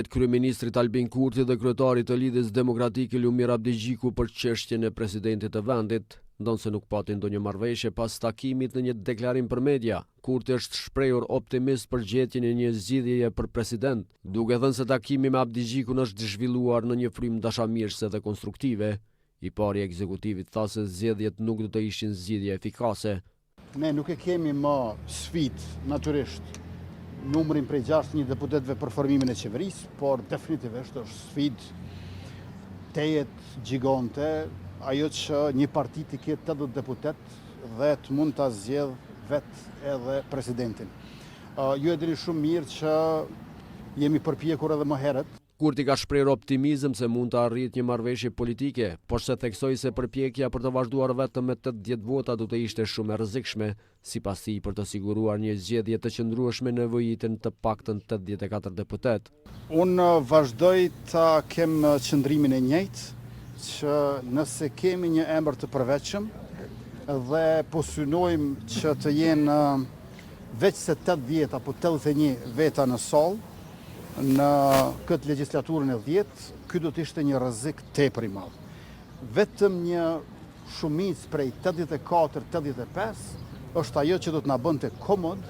Kryeministrit Albin Kurti dhe kryetarit të Lidhjes Demokratike Lumir Abdigjiku për çështjen e presidentit të vendit, ndonë se nuk pati ndonjë marrëveshje pas takimit në një deklarim për media. Kurti është shprehur optimist për gjetjen e një zgjidhjeje për president, duke thënë se takimi me Abdigjikun është zhvilluar në një frym dashamirëse dhe konstruktive. I pari ekzekutivit tha se zgjedhjet nuk do të ishin zgjidhje efikase. Ne nuk e kemi më sfidë natyrisht numrin prej 61 deputetëve për formimin e qeverisë, por definitivisht është sfidë tejet gjigante, ajo që një parti të ketë 80 deputet dhe të mund të zgjedh vetë edhe presidentin. Ju e dini shumë mirë që jemi përpjekur edhe më herët. Kurti ka shprehur optimizëm se mund të arrijë një marrëveshje politike, por se theksoi se përpjekja për të vazhduar vetëm me 80 vota do të ishte shumë e rrezikshme, sipas tij për të siguruar një zgjedhje të qëndrueshme nevojiten të paktën 84 deputet. Unë vazhdoj ta kem qëndrimin e njëjtë, që nëse kemi një emër të përveçëm dhe po synojmë që të jenë veç se 80 apo 81 veta në sallë, në këtë legjislaturën e 10, ky do të ishte një rrezik tepër i madh. Vetëm një shumicë prej 84-85 është ajo që do të na bënte komod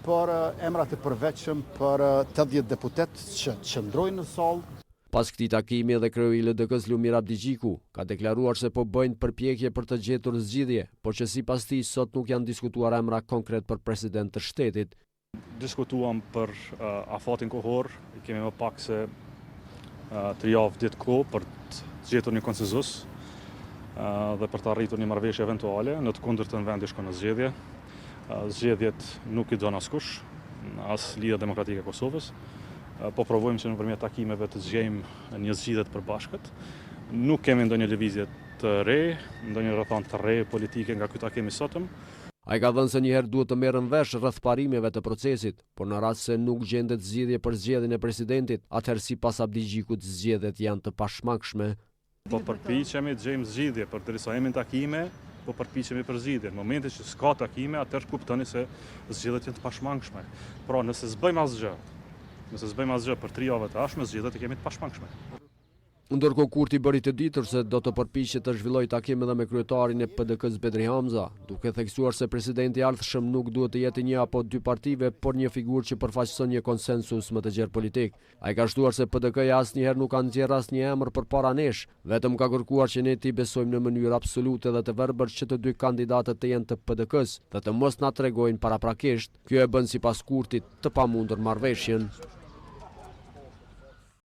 për emrat e përveçëm për 80 deputet që qëndrojnë në sallë. Pas këtij takimi edhe kryeu i LDK-s Lumir Abdigjiku ka deklaruar se po bëjnë përpjekje për të gjetur zgjidhje, por që sipas tij sot nuk janë diskutuar emra konkret për president të shtetit. Diskutuam për afatin kohor, kemi më pak se 3 javë ditë kohë për të gjetur një konsenzus dhe për të arritur një marrëveshje eventuale, në të kundërtën vendi shkon në zgjedhje. Zgjedhjet nuk i don askush, as Lidhja Demokratike e Kosovës. Po provojmë që nëpërmjet takimeve të zgjejmë një zgjidhje të përbashkët. Nuk kemi ndonjë lëvizje të re, ndonjë rrethant të re politike nga ky takim i sotëm. Ai ka thënë se njëherë duhet të merren vesh rreth parimeve të procesit, por në rast se nuk gjendet zgjidhje për zgjedhjen e presidentit, atëherë sipas Abdigjikut zgjedhjet janë të pashmangshme. Po përpiqemi të gjejmë zgjidhje, por derisa jemi në takime, po përpiqemi për zgjidhje. Në momentin që s'ka takime, atëherë kuptoni se zgjedhjet janë të pashmangshme. Pra, nëse s'bëjmë asgjë për 3 javë të ardhshme, zgjedhjet i kemi të pashmangshme. Ndërkohë Kurti bëri të ditur se do të përpiqet të zhvillojë takime edhe me kryetarin e PDK-s Bedri Hamza, duke theksuar se presidenti i ardhshëm nuk duhet të jetë një apo 2 partive, por një figurë që përfaqëson një konsensus më të gjerë politik. Ai ka shtuar se PDK-ja asnjëherë nuk ka nxjerrë asnjë emër përpara nesh, vetëm ka kërkuar që ne t'i besojmë në mënyrë absolute dhe të verbër që të 2 kandidatët të jenë të PDK-s dhe të mos na tregojnë paraprakisht. Kjo e bën sipas Kurtit të pamundur marrëveshjen.